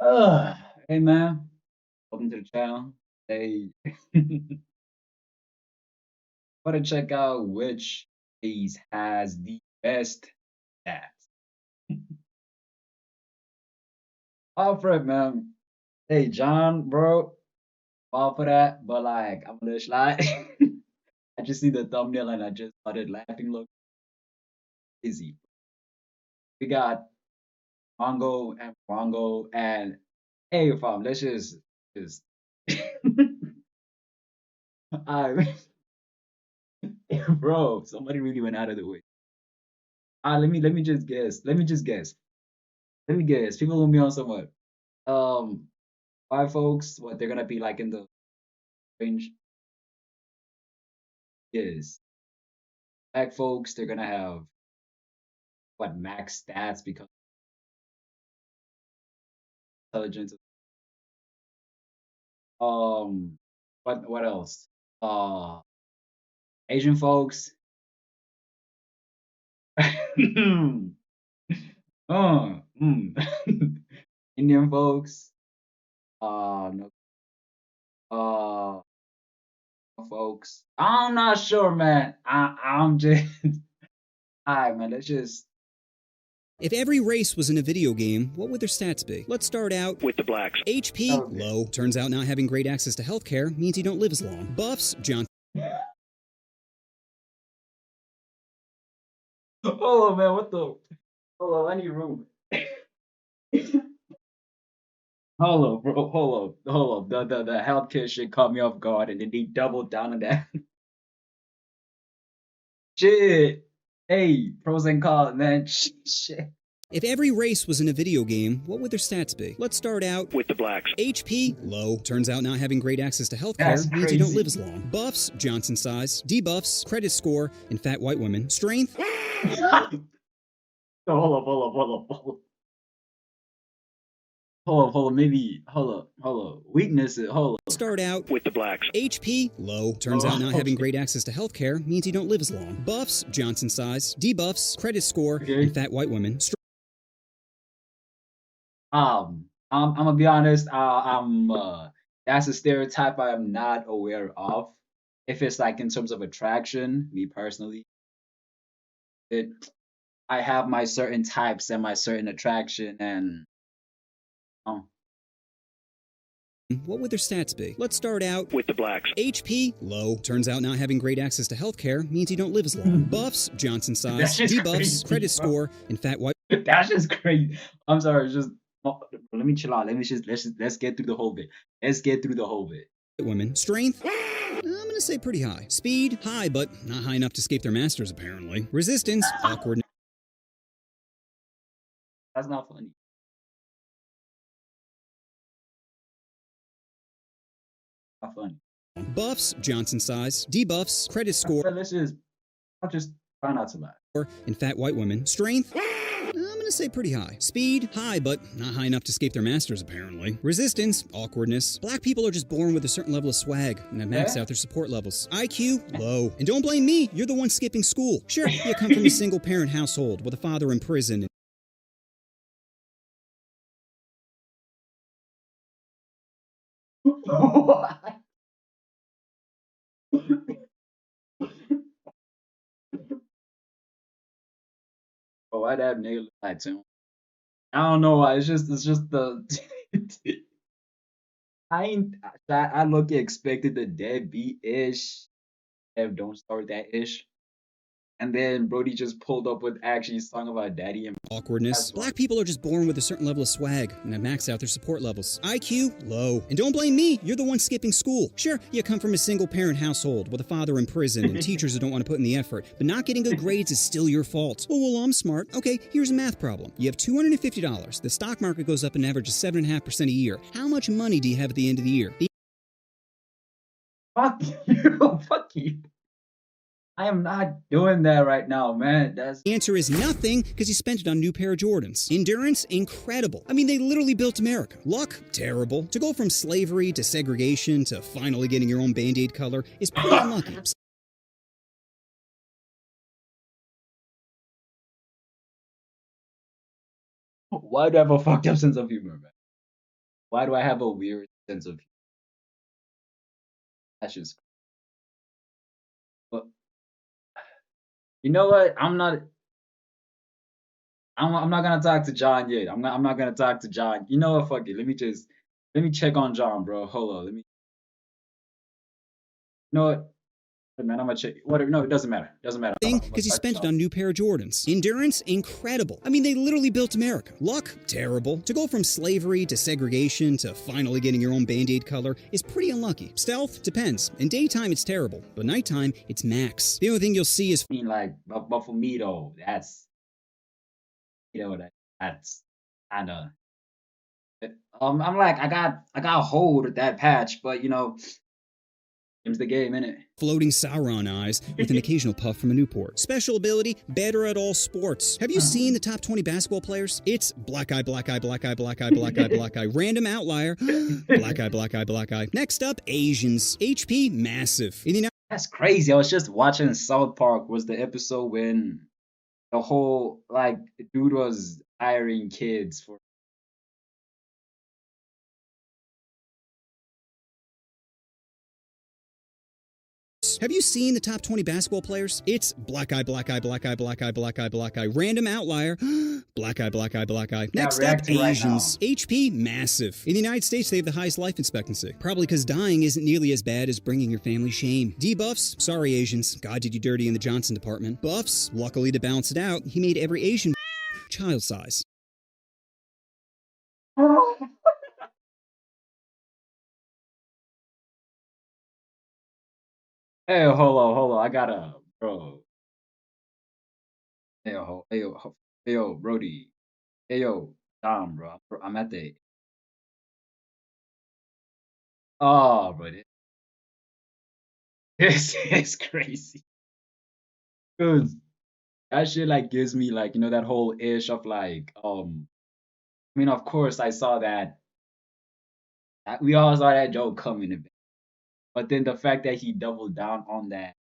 Uh, hey man, welcome to the channel. Hey, want to check out which piece has the best stats. Alfred, man. Hey, John, bro, all for that, but like, I'm gonna slide. I just see the thumbnail and I just started laughing. Look, easy. We got Mongo, and hey, fam, let's just. I, bro, somebody really went out of the way. Let me just guess. Let me guess. People will be on somewhat. Um, white folks, what they're gonna be like in the range is black folks. They're gonna have what max stats because of intelligence. What else? Asian folks. Mm. Indian folks. No. Uh, folks. I'm not sure, man. I'm just. Alright, man. Let's just. If every race was in a video game, what would their stats be? Let's start out with the blacks. HP, Okay. low. Turns out not having great access to healthcare means you don't live as long. Buffs, John. Hold on, man. What the? Hold on. I need room. Hold up, bro. Hold up. The healthcare shit caught me off guard, and then they doubled down on that shit. Hey, pros and cons, man. Shit. If every race was in a video game, what would their stats be? Let's start out with the blacks. HP, low. Turns out not having great access to That's healthcare means you don't live as crazy. long. Buffs, Johnson size. Debuffs, credit score, and fat white women. Strength, Hold up. Hold up. Maybe hold up. Weaknesses. Hold up. start out with the blacks. HP, low. Turns out not having Okay. great access to healthcare means you don't live as long. Buffs, Johnson size. Debuffs, credit score, Okay. and fat white women. I'm gonna be honest. That's a stereotype I am not aware of. If it's like in terms of attraction, me personally, it I have my certain types and my certain attraction, and oh, What would their stats be? Let's start out with the blacks. HP, low. Turns out not having great access to healthcare means you don't live as long. Buffs, Johnson that's size. just Debuffs, crazy, credit bro. score, and fat white That's just crazy. I'm sorry. It's just let me chill out. Let's get through the whole bit. Let's get through the whole bit. women. Strength, I'm gonna say pretty high. Speed, high, but not high enough to escape their masters, apparently. Resistance, awkward. That's not funny. Not funny. Buffs, Johnson size. Debuffs, credit score, But I'll just try not to laugh. and fat white women. Strength, I'm gonna say pretty high. Speed, high, but not high enough to escape their masters, apparently. Resistance, awkwardness. Black people are just born with a certain level of swag and have maxed Yeah. out their support levels. IQ, low. And don't blame me, you're the one skipping school. Sure, you come from a single parent household with a father in prison. Oh, I'd have negative light too. I don't know why. It's just the. I ain't. I look expected the deadbeat ish. Don't start that ish. And then Brody just pulled up with actually song about daddy and Awkwardness. that's Black fun. people are just born with a certain level of swag and have maxed out their support levels. IQ, low. And don't blame me, you're the one skipping school. Sure, you come from a single parent household with a father in prison and teachers who don't want to put in the effort, but not getting good grades is still your fault. Oh, well, I'm smart. Okay, here's a math problem. You have $250. The stock market goes up an average of 7.5% a year. How much money do you have at the end of the year? Fuck you. Fuck you. I am not doing that right now, man. That's The answer is nothing because you spent it on a new pair of Jordans. Endurance? Incredible. I mean, they literally built America. Luck? Terrible. To go from slavery to segregation to finally getting your own Band-Aid color is pretty unlucky. why do I have a fucked up sense of humor, man? Why do I have a weird sense of that's just but you know what? I'm not gonna talk to John yet. I'm not gonna talk to John. You know what? Fuck it. Let me check on John, bro. Hold on. You know what? Man, I'm gonna check. Whatever. No, it doesn't matter. It doesn't matter. Thing I'm gonna because he talk to spent it John. on new pair of Jordans. Endurance, incredible. I mean, they literally built America. Luck, terrible. To go from slavery to segregation to finally getting your own Band-Aid color is pretty unlucky. Stealth, depends. In daytime, it's terrible, but nighttime, it's max. The only thing you'll see is I mean, like, but for me though, that's that's kind of. I'm like, I got hold of that patch, but game's the game, innit? floating Sauron eyes with an occasional puff from a Newport. Special ability, better at all sports. Have you seen the top 20 basketball players? It's black eye, black eye, black eye, black eye, black eye, black eye, random outlier, black eye, black eye, black eye. Next up, Asians. HP, massive. In the United That's crazy. I was just watching South Park. Was the episode when the whole like dude was hiring kids for. Have you seen the top 20 basketball players? It's black eye, black eye, black eye, black eye, black eye, black eye, random outlier, black eye, black eye, black eye. Next up, reacting right Asians. HP, massive. In the United States, they have the highest life expectancy. Probably because dying isn't nearly as bad as bringing your family shame. Debuffs, sorry Asians, God did you dirty in the Johnson department. Buffs, luckily to balance it out, he made every Asian child size. Hey, hold on. I gotta, bro. Hey, yo, Brody. Hey, yo, Dom, bro. I'm at the. Oh, bro, this is crazy. Cause that shit like gives me like that whole ish of like I mean of course I saw that we all saw that joke coming, but then the fact that he doubled down on that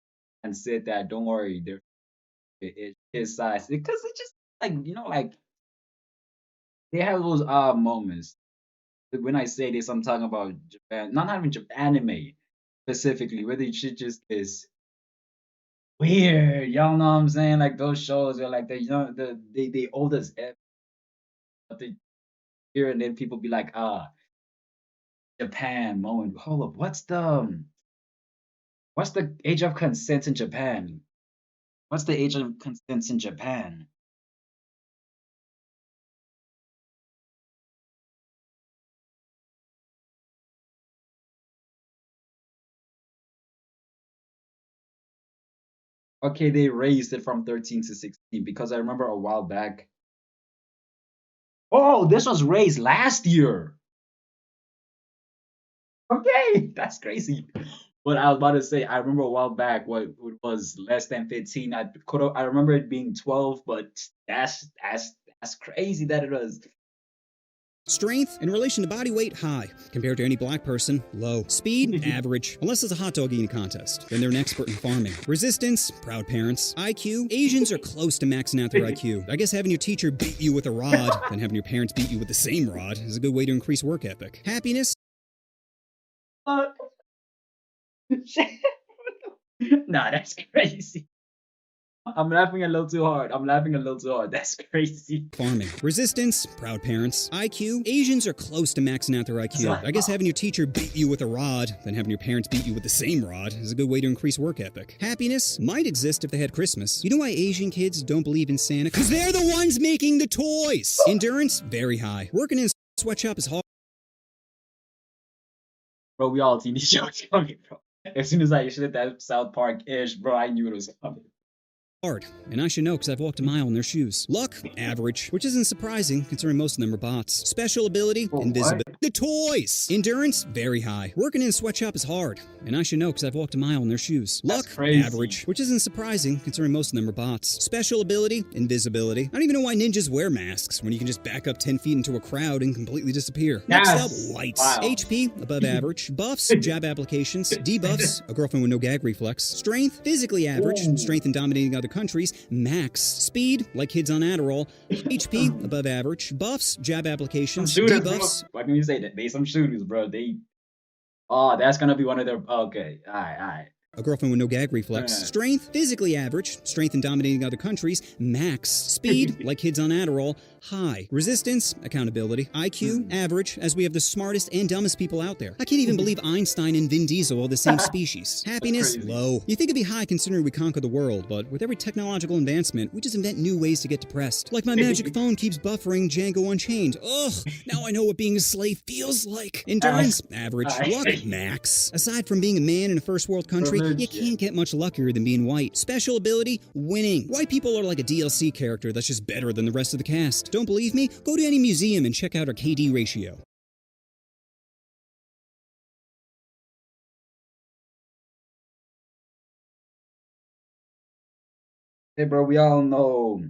and said that don't worry, it's his size because it's just like like they have those moments. When I say this, I'm talking about Japan, not even Japan anime specifically, where the shit just is weird. Y'all know what I'm saying? Like those shows are like they old as F, but they here and then people be like, Japan moment. Hold up, what's the age of consent in Japan? What's the age of consent in Japan? Okay, they raised it from 13 to 16 because I remember a while back. Oh, this was raised last year. Okay, that's crazy. But I was about to say, I remember a while back what it was less than 15. I remember it being 12, but that's crazy that it was. Strength in relation to body weight, high. Compared to any black person, low. Speed, average. Unless it's a hot dog eating contest. Then they're an expert in farming. Resistance, proud parents. IQ, Asians are close to maxing out their IQ. I guess having your teacher beat you with a rod, then having your parents beat you with the same rod, is a good way to increase work ethic. Happiness. Uh, nah, that's crazy. I'm laughing a little too hard. I'm laughing a little too hard. That's crazy. Farming. Resistance, proud parents. IQ, Asians are close to maxing out their IQ. I guess having your teacher beat you with a rod, then having your parents beat you with the same rod, is a good way to increase work ethic. Happiness might exist if they had Christmas. You know why Asian kids don't believe in Santa? Because they're the ones making the toys. Endurance, very high. Working in a sweatshop is hard. Bro, we all seen these jokes coming, bro. As soon as I said that South Park-ish, bro, I knew it was coming. And I should know because I've walked a mile in their shoes. Luck, average, which isn't surprising considering most of them are bots. Special ability, invisibility. The toys! Endurance, very high. Working in a sweatshop is hard, and I should know because I've walked a mile in their shoes. Luck, average, which isn't surprising considering most of them are bots. Special ability, invisibility. I don't even know why ninjas wear masks when you can just back up 10 feet into a crowd and completely disappear. Next up, lights. Wow. HP, above average. Buffs, jab applications. Debuffs, a girlfriend with no gag reflex. Strength, physically average. Strength in dominating other countries, max. Speed, like kids on Adderall. HP, above average. Buffs, jab Some applications. shooters, bro. Debuffs. Why can you say that? They some shooters, bro. They oh, that's gonna be one of their okay. Alright, A girlfriend with no gag reflex. alright. Strength, physically average. Strength in dominating other countries, max. Speed, like kids on Adderall, high. Resistance, accountability. IQ, average, as we have the smartest and dumbest people out there. I can't even believe Einstein and Vin Diesel are the same species. Happiness, crazy. low. You think it'd be high considering we conquer the world, but with every technological advancement, we just invent new ways to get depressed. Like my magic phone keeps buffering Django Unchained. Ugh, now I know what being a slave feels like. Endurance, average. Luck, max. Aside from being a man in a first world country, you can't get much luckier than being white. Special ability, winning. White people are like a DLC character that's just better than the rest of the cast. Don't believe me? Go to any museum and check out our KD ratio. Hey, bro, we all know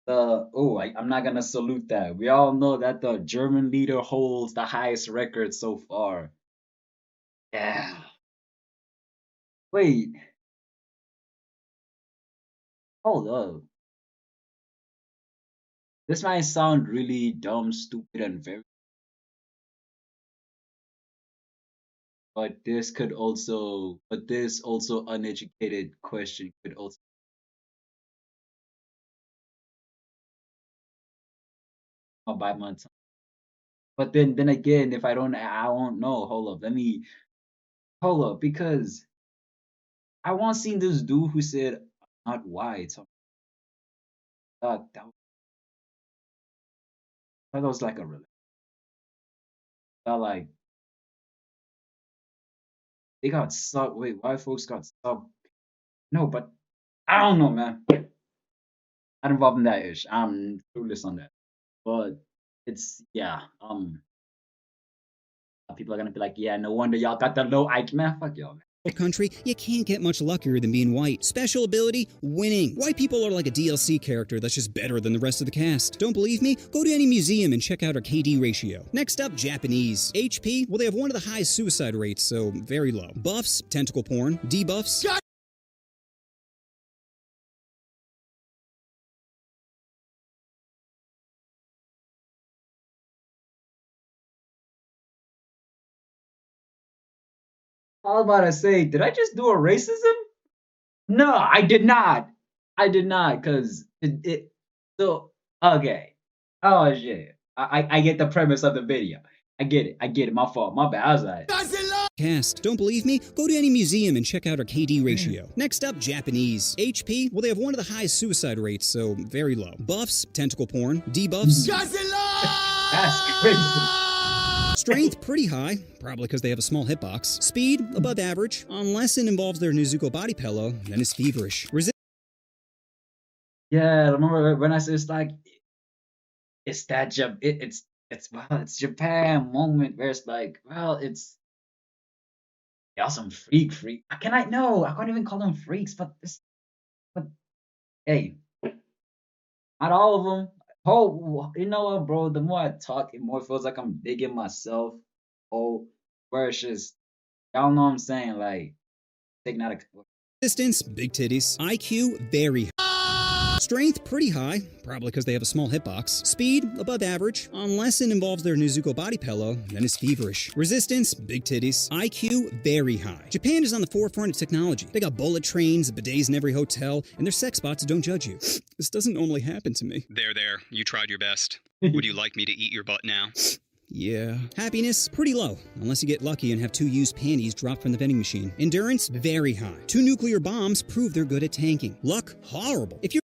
I'm not gonna salute that. We all know that the German leader holds the highest record so far. Yeah. Wait, hold up. This might sound really dumb, stupid, and very, but this also uneducated question could also bite my tongue. But then again, if I won't know. Hold up, let me hold up because I once seen this dude who said not white. So that was like a really like they got sub. Wait, white folks got sub. No, but I don't know, man. Not involved in that ish. I'm clueless on that. But it's yeah. People are gonna be like, yeah, no wonder y'all got the low IQ. Man, fuck y'all, man. Country, you can't get much luckier than being white. Special ability, winning. White people are like a DLC character that's just better than the rest of the cast. Don't believe me? Go to any museum and check out our KD ratio. Next up, Japanese. HP, well, they have one of the highest suicide rates, so very low. Buffs, tentacle porn. Debuffs, I was about to say, did I just do a racism? No, I did not. I did not, cause it so okay. Oh shit. I get the premise of the video. I get it. I get it. My fault. My bad. I was like, cast. Don't believe me? Go to any museum and check out our KD ratio. Next up, Japanese. HP, well, they have one of the highest suicide rates, so very low. Buffs, tentacle porn. Debuffs, that's crazy. strength, pretty high, probably because they have a small hitbox. Speed, above average, unless it involves their Nezuko body pillow, then it's feverish. Yeah, remember when I said it's like it's that it's well, it's Japan moment where it's like, well, it's y'all some freak. I cannot no, I can't even call them freaks, but this but hey, not all of them. Oh, you know what, bro? The more I talk, it more feels like I'm digging myself. Oh, where it's just y'all know what I'm saying, like take not a Resistance, big titties. IQ, very high. Strength, pretty high, probably because they have a small hitbox. Speed, above average, unless it involves their Nezuko body pillow, then it's feverish. Resistance, big titties. IQ, very high. Japan is on the forefront of technology. They got bullet trains, bidets in every hotel, and their sex bots don't judge you. This doesn't normally happen to me. There. You tried your best. Would you like me to eat your butt now? Yeah. Happiness, pretty low, unless you get lucky and have 2 used panties dropped from the vending machine. Endurance, very high. 2 nuclear bombs prove they're good at tanking. Luck, horrible. If you're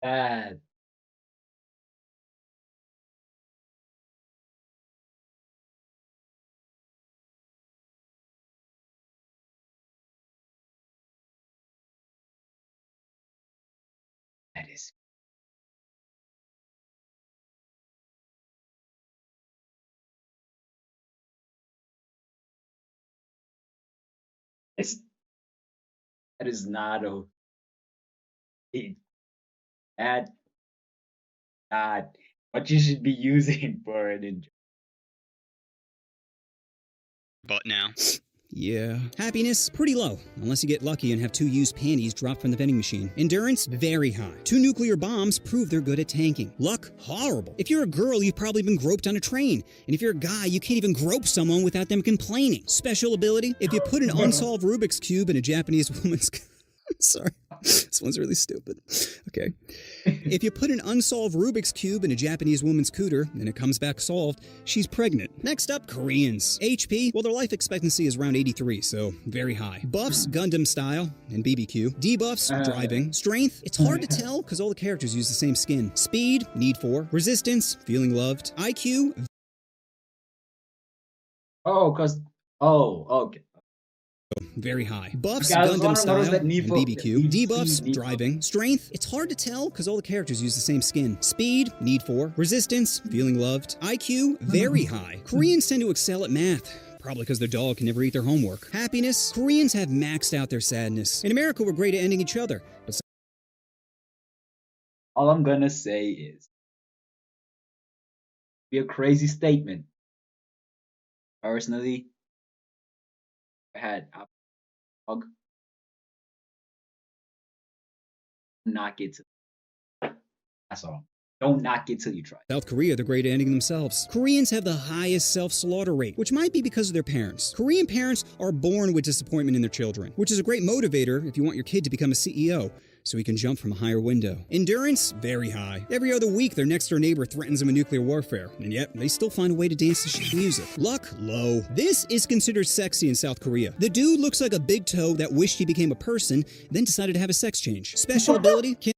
bad. That is it's that is not a it, That not what you should be using for an butt now. Yeah. Happiness, pretty low, unless you get lucky and have 2 used panties dropped from the vending machine. Endurance, very high. 2 nuclear bombs prove they're good at tanking. Luck, horrible. If you're a girl, you've probably been groped on a train. And if you're a guy, you can't even grope someone without them complaining. Special ability, if you put an unsolved Rubik's Cube in a Japanese woman's... Sorry, this one's really stupid. Okay. If you put an unsolved Rubik's Cube in a Japanese woman's cooter and it comes back solved, she's pregnant. Next up, Koreans. HP, well, their life expectancy is around 83, so very high. Buffs, Gundam style, and BBQ. Debuffs, driving. Strength, it's hard to tell because all the characters use the same skin. Speed, need for. Resistance, feeling loved. IQ, okay. very high. Buffs, Okay, I was Gundam wondering style, what was that and need for- BBQ. need- Debuffs, need for- driving. Strength, it's hard to tell because all the characters use the same skin. Speed, need for. Resistance, feeling loved. IQ, very high. Koreans tend to excel at math. Probably because their dog can never eat their homework. Happiness, Koreans have maxed out their sadness. In America, we're great at ending each other. But All I'm gonna say is be a crazy statement. Personally, I had a dog knock it to that's all. Don't knock it till you try. South Korea, they're great at ending themselves. Koreans have the highest self-slaughter rate, which might be because of their parents. Korean parents are born with disappointment in their children, which is a great motivator if you want your kid to become a CEO, so he can jump from a higher window. Endurance, very high. Every other week, their next-door neighbor threatens them with nuclear warfare, and yet they still find a way to dance to shit music. Luck, low. This is considered sexy in South Korea. The dude looks like a big toe that wished he became a person, then decided to have a sex change. Special ability, can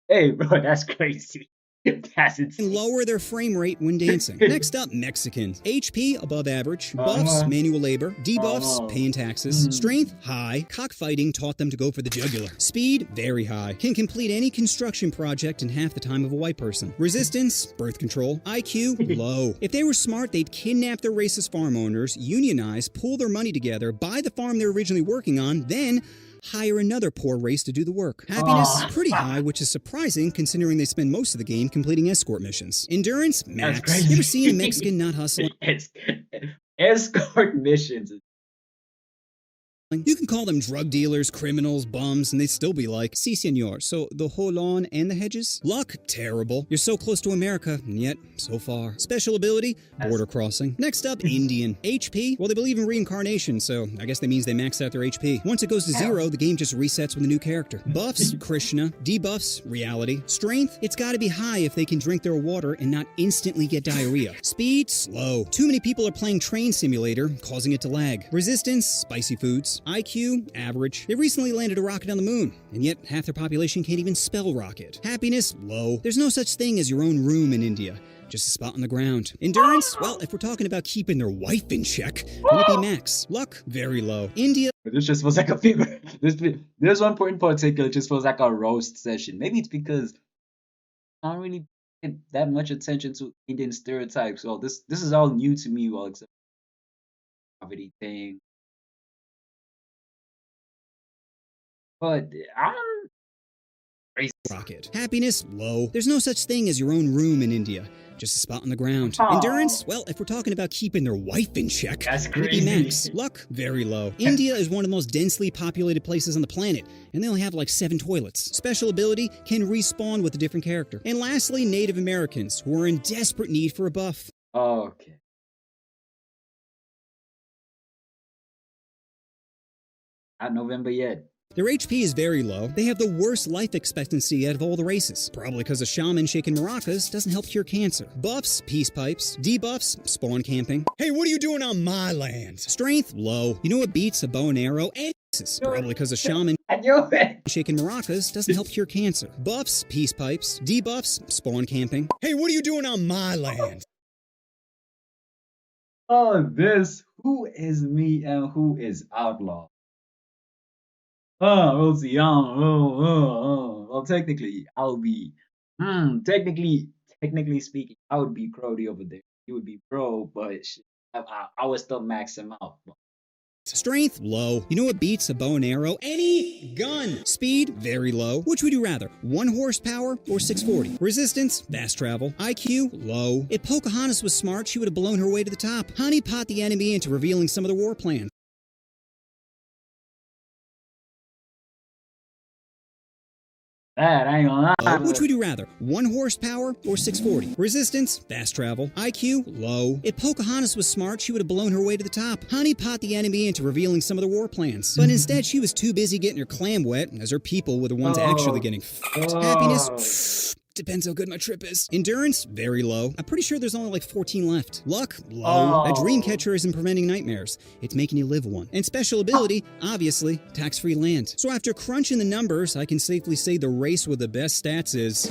Hey, bro, that's crazy. That's insane. lower their frame rate when dancing. Next up, Mexicans. HP, above average. Buffs, manual labor. Debuffs, paying taxes. Strength, high. Cockfighting taught them to go for the jugular. Speed, very high. Can complete any construction project in half the time of a white person. Resistance, birth control. IQ, low. If they were smart, they'd kidnap their racist farm owners, unionize, pool their money together, buy the farm they're originally working on, then hire another poor race to do the work. Happiness, pretty high, which is surprising considering they spend most of the game completing escort missions. Endurance, max. crazy. You ever seen a Mexican not hustling? Escort missions. You can call them drug dealers, criminals, bums, and they'd still be like, si senor, so the whole lawn and the hedges? Luck, terrible. You're so close to America, and yet, so far. Special ability, border crossing. Next up, Indian. HP, well, they believe in reincarnation, so I guess that means they max out their HP. Once it goes to 0, the game just resets with a new character. Buffs, Krishna. Debuffs, reality. Strength, it's gotta be high if they can drink their water and not instantly get diarrhea. Speed, slow. Too many people are playing Train Simulator, causing it to lag. Resistance, spicy foods. IQ, average. They recently landed a rocket on the moon, and yet half their population can't even spell rocket. Happiness, low. There's no such thing as your own room in India. Just a spot on the ground. Endurance? Well, if we're talking about keeping their wife in check, would it be max? Luck? Very low. India? This just feels like a fever. This one point in particular just feels like a roast session. Maybe it's because I don't really pay that much attention to Indian stereotypes. So this is all new to me, well, except poverty thing. But I'm crazy. rocket. Happiness? Low. There's no such thing as your own room in India. Just a spot on the ground. Aw. Endurance? Well, if we're talking about keeping their wife in check, That's would it be crazy. max? Luck? Very low. India is one of the most densely populated places on the planet, and they only have like 7 toilets. Special ability can respawn with a different character. And lastly, Native Americans, who are in desperate need for a buff. Okay. Not November yet. Their HP is very low. They have the worst life expectancy out of all the races. Probably because a shaman shaking maracas doesn't help cure cancer. Buffs, peace pipes. Debuffs, spawn camping. Hey, what are you doing on my land? Strength, low. You know what beats a bow and arrow? And probably because a shaman I knew it. shaking maracas doesn't help cure cancer. Buffs, peace pipes. Debuffs, spawn camping. Hey, what are you doing on my land? Oh, this. Who is me and who is outlaw? We'll see. Well, technically, I'll be. Technically speaking, I would be Crody over there. He would be Bro, but I would still max him out. Strength, low. You know what beats a bow and arrow? Any gun. Speed, very low. Which would you rather, 1 horsepower or 640? Resistance, fast travel. IQ, low. If Pocahontas was smart, she would have blown her way to the top. Honey pot the enemy into revealing some of their war plans. That I ain't gonna lie. Which would you rather, 1 horsepower or 640? Resistance, fast travel. IQ, low. If Pocahontas was smart, she would have blown her way to the top. Honey pot the enemy into revealing some of their war plans. But instead, she was too busy getting her clam wet, as her people were the ones actually getting f***ed. Happiness? Depends how good my trip is. Endurance, very low. I'm pretty sure there's only like 14 left. Luck, low. That dream catcher isn't preventing nightmares. It's making you live one. And special ability, obviously, tax-free land. So after crunching the numbers, I can safely say the race with the best stats is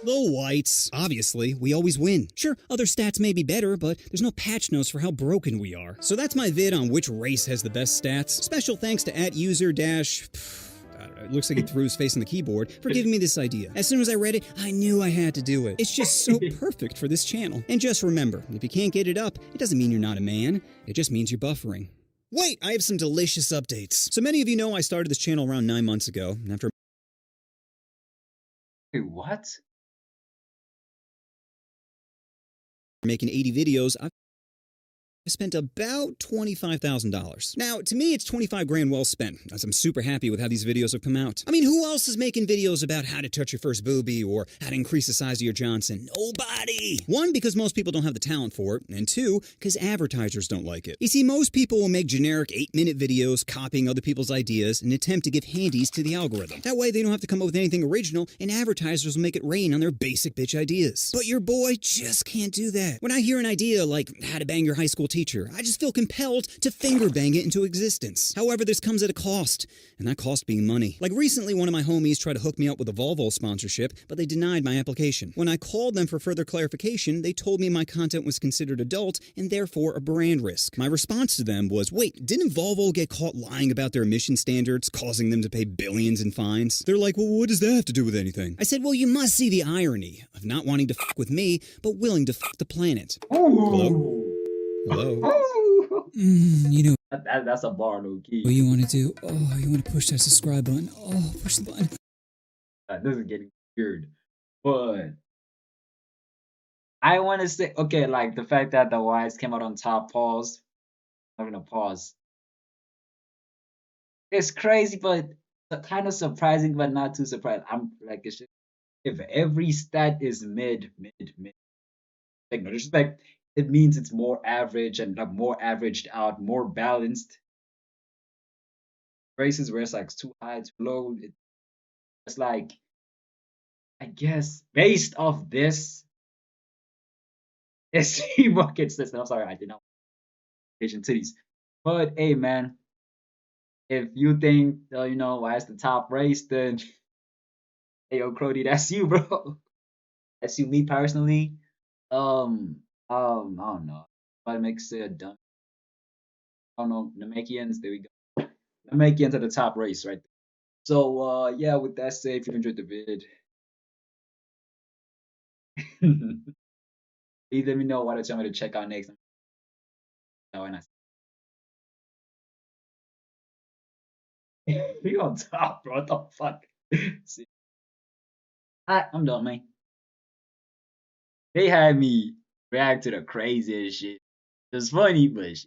the whites. Obviously, we always win. Sure, other stats may be better, but there's no patch notes for how broken we are. So that's my vid on which race has the best stats. Special thanks to @user- it looks like he threw his face on the keyboard for giving me this idea. As soon as I read it, I knew I had to do it. It's just so perfect for this channel. And just remember, if you can't get it up, it doesn't mean you're not a man. It just means you're buffering. Wait, I have some delicious updates. So many of you know I started this channel around 9 months ago. And after Wait, what? making 80 videos, I spent about $25,000. Now, to me, it's 25 grand well spent, as I'm super happy with how these videos have come out. I mean, who else is making videos about how to touch your first boobie or how to increase the size of your Johnson? Nobody! 1, because most people don't have the talent for it, and 2, because advertisers don't like it. You see, most people will make generic 8-minute videos copying other people's ideas and attempt to give handies to the algorithm. That way, they don't have to come up with anything original, and advertisers will make it rain on their basic bitch ideas. But your boy just can't do that. When I hear an idea like how to bang your high school teacher, I just feel compelled to finger bang it into existence. However, this comes at a cost, and that cost being money. Like recently, one of my homies tried to hook me up with a Volvo sponsorship, but they denied my application. When I called them for further clarification, they told me my content was considered adult and therefore a brand risk. My response to them was, wait, didn't Volvo get caught lying about their emission standards, causing them to pay billions in fines? They're like, well, what does that have to do with anything? I said, well, you must see the irony of not wanting to fuck with me, but willing to fuck the planet. Hello? Hello? You know That's a bar, low key. what you want to do? Oh, you want to push that subscribe button. Oh, push the button. This is getting weird. But I want to say, okay, like the fact that the whites came out on top, pause. I'm gonna pause. It's crazy, but kind of surprising, but not too surprised. I'm like, it's just, if every stat is mid, like no disrespect, it means it's more average and like more averaged out, more balanced. Races where it's like too high, too low. It's like, I guess, based off this, it's more consistent. I'm sorry, I did not Asian titties. But hey, man, if you think, you know, why it's the top race, then hey, yo, Crody, that's you, bro. That's you. Me personally, I don't know. But it makes it done. I don't know. Namekians, there we go. Namekians are the top race, right? So, yeah. With that said, if you enjoyed the vid, please let me know what you want me to check out next. No, and you on top, bro. What the fuck? See, I'm done, man. They had me react to the craziest shit. It's funny, but shit.